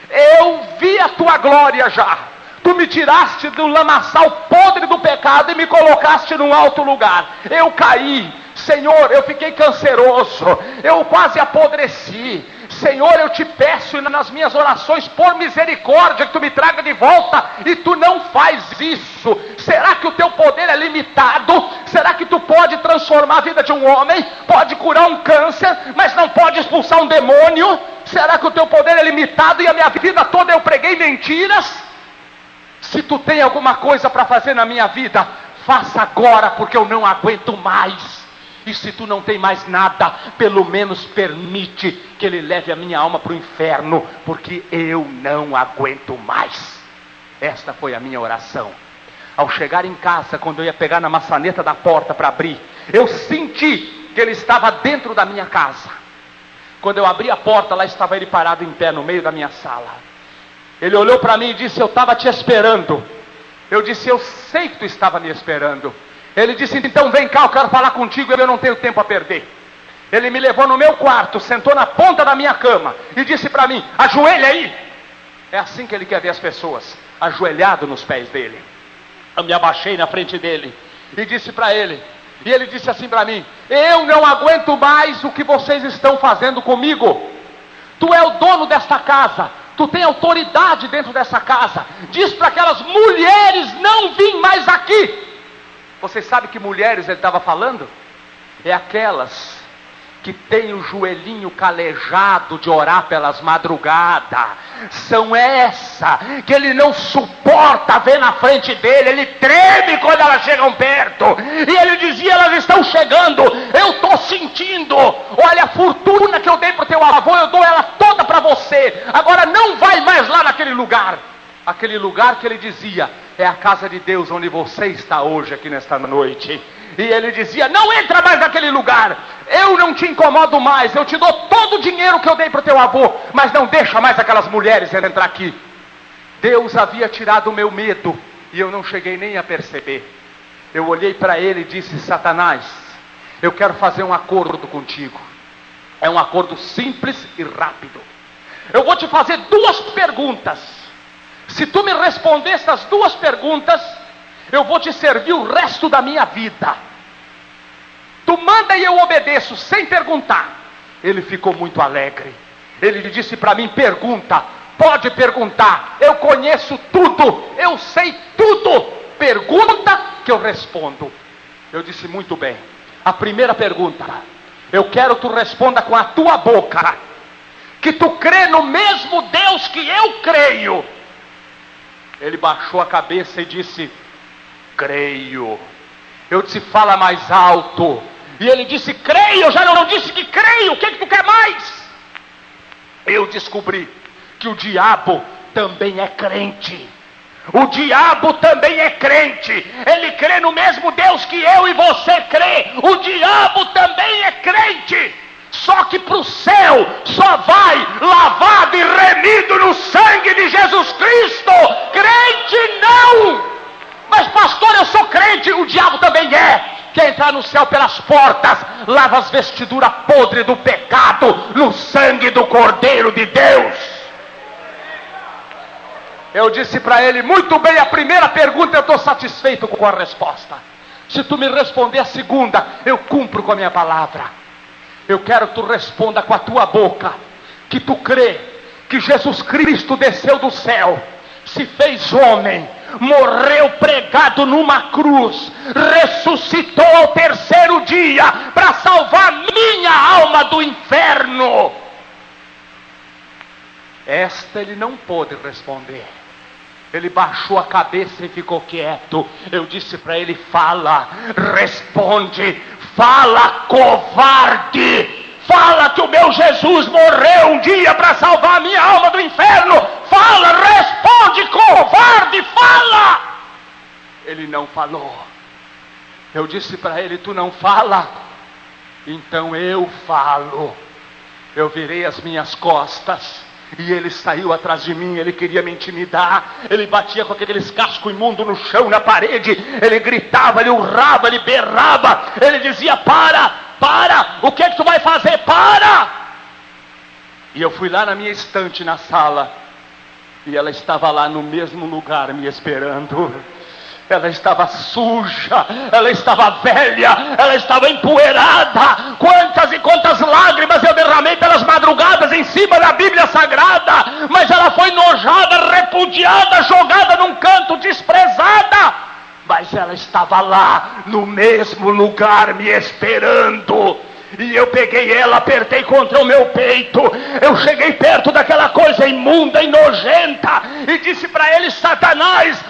eu vi a tua glória já, tu me tiraste do lamaçal podre do pecado e me colocaste num alto lugar. Eu caí, Senhor, eu fiquei canceroso, eu quase apodreci. Senhor, eu te peço nas minhas orações, por misericórdia, que tu me traga de volta, e tu não faz isso. Será que o teu poder é limitado? Será que tu pode transformar a vida de um homem? Pode curar um câncer, mas não pode expulsar um demônio? Será que o teu poder é limitado e a minha vida toda eu preguei mentiras? Se tu tem alguma coisa para fazer na minha vida, faça agora, porque eu não aguento mais. E se tu não tem mais nada, pelo menos permite que ele leve a minha alma para o inferno, porque eu não aguento mais. Esta foi a minha oração. Ao chegar em casa, quando eu ia pegar na maçaneta da porta para abrir, eu senti que ele estava dentro da minha casa. Quando eu abri a porta, lá estava ele parado em pé no meio da minha sala. Ele olhou para mim e disse: eu estava te esperando. Eu disse: eu sei que tu estava me esperando. Ele disse: então vem cá, eu quero falar contigo, eu não tenho tempo a perder. Ele me levou no meu quarto, sentou na ponta da minha cama e disse para mim: ajoelha aí. É assim que ele quer ver as pessoas, ajoelhado nos pés dele. Eu me abaixei na frente dele e disse para ele, e ele disse assim para mim: eu não aguento mais o que vocês estão fazendo comigo. Tu é o dono desta casa, tu tem autoridade dentro dessa casa. Diz para aquelas mulheres não vir mais aqui. Vocês sabem que mulheres ele estava falando? É aquelas que tem o joelhinho calejado de orar pelas madrugadas. São essa que ele não suporta ver na frente dele. Ele treme quando elas chegam perto. E ele dizia: elas estão chegando, eu estou sentindo. Olha, a fortuna que eu dei para o teu avô, eu dou ela toda para você. Agora não vai mais lá naquele lugar. Aquele lugar que ele dizia: é a casa de Deus onde você está hoje aqui nesta noite. E ele dizia: não entra mais naquele lugar, eu não te incomodo mais, eu te dou todo o dinheiro que eu dei para o teu avô, mas não deixa mais aquelas mulheres entrar aqui. Deus havia tirado o meu medo e eu não cheguei nem a perceber. Eu olhei para ele e disse: Satanás, eu quero fazer um acordo contigo. É um acordo simples e rápido. Eu vou te fazer 2 perguntas. Se tu me responder essas 2 perguntas, eu vou te servir o resto da minha vida. Tu manda e eu obedeço, sem perguntar. Ele ficou muito alegre. Ele disse para mim: pergunta, pode perguntar, eu conheço tudo, eu sei tudo. Pergunta que eu respondo. Eu disse: muito bem. A primeira pergunta, eu quero que tu responda com a tua boca. que tu crê no mesmo Deus que eu creio. Ele baixou a cabeça e disse: creio. Eu disse: fala mais alto. E ele disse: creio. Eu já não disse que creio, o que tu quer mais? Eu descobri que o diabo também é crente. O diabo também é crente. Ele crê no mesmo Deus que eu e você crê. O diabo também é crente. Só que para o céu só vai lavado e remido no sangue de Jesus Cristo. Crente não. Mas pastor, eu sou crente. O diabo também é. Quer entrar no céu pelas portas, lava as vestiduras podres do pecado no sangue do Cordeiro de Deus. Eu disse para ele: muito bem, a primeira pergunta eu estou satisfeito com a resposta. Se tu me responder a segunda, eu cumpro com a minha palavra. Eu quero que tu responda com a tua boca que tu crê que Jesus Cristo desceu do céu, se fez homem, morreu pregado numa cruz, ressuscitou ao terceiro dia para salvar minha alma do inferno. Esta ele não pôde responder. Ele baixou a cabeça e ficou quieto. Eu disse para ele: fala, responde, fala, covarde. Fala que o meu Jesus morreu um dia para salvar a minha alma do inferno. Fala, responde, covarde, fala. Ele não falou. Eu disse para ele: tu não fala? Então eu falo. Eu virei as minhas costas e ele saiu atrás de mim. Ele queria me intimidar. Ele batia com aqueles cascos imundos no chão, na parede. Ele gritava, ele urrava, ele berrava. Ele dizia: para, o que tu vai fazer? Para! E eu fui lá na minha estante na sala, e ela estava lá no mesmo lugar me esperando. Ela estava suja, ela estava velha, ela estava empoeirada. Quantas e quantas lágrimas eu derramei pelas madrugadas em cima da Bíblia Sagrada, mas ela foi nojada, repudiada, jogada num canto, desprezada. Mas ela estava lá, no mesmo lugar, me esperando. E eu peguei ela, apertei contra o meu peito. Eu cheguei perto daquela coisa imunda e nojenta e disse para ele: Satanás,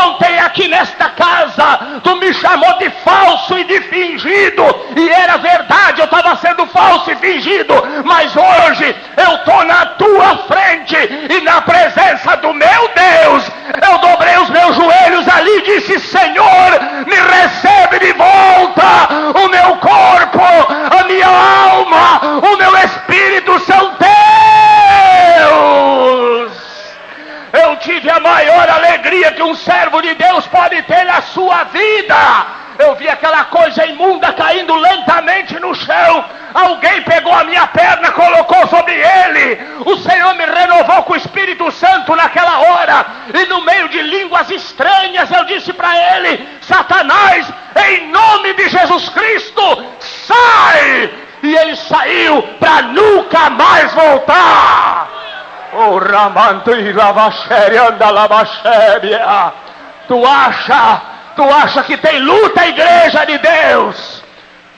ontem aqui nesta casa tu me chamou de falso e de fingido. E era verdade, eu estava sendo falso e fingido. Mas hoje eu estou na tua frente e na presença do meu Deus. Eu dobrei os meus joelhos ali e disse: Senhor, me recebe de volta o meu corpo, a minha alma, o meu espírito são teus. Eu tive a maior alegria que um servo de Deus pode ter na sua vida. Eu vi aquela coisa imunda caindo lentamente no chão. Alguém pegou a minha perna, colocou sobre ele. O Senhor me renovou com o Espírito Santo naquela hora. E no meio de línguas estranhas eu disse para ele: Satanás, em nome de Jesus Cristo, sai! E ele saiu para nunca mais voltar. Oh, Ramanto e Lavachere, anda Lavachere. Tu acha que tem luta, igreja de Deus?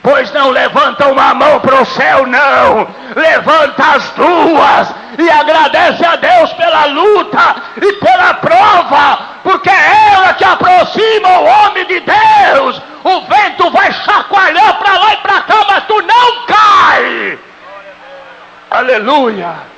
Pois não levanta uma mão para o céu, não. Levanta as duas e agradece a Deus pela luta e pela prova, porque é ela que aproxima o homem de Deus. O vento vai chacoalhar para lá e para cá, mas tu não cai. Aleluia.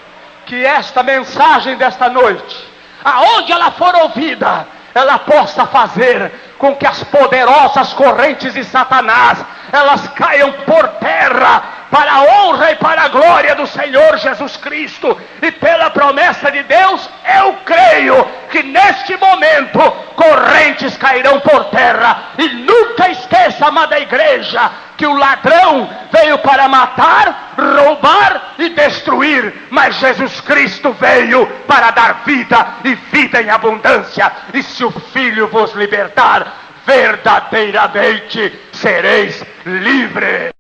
Que esta mensagem desta noite, aonde ela for ouvida, ela possa fazer com que as poderosas correntes de Satanás, elas caiam por terra, para a honra e para a glória do Senhor Jesus Cristo. E pela promessa de Deus, eu creio que neste momento correntes cairão por terra. E nunca esqueça, amada igreja, que o ladrão veio para matar, roubar e destruir, mas Jesus Cristo veio para dar vida e vida em abundância. E se o Filho vos libertar, verdadeiramente sereis livres.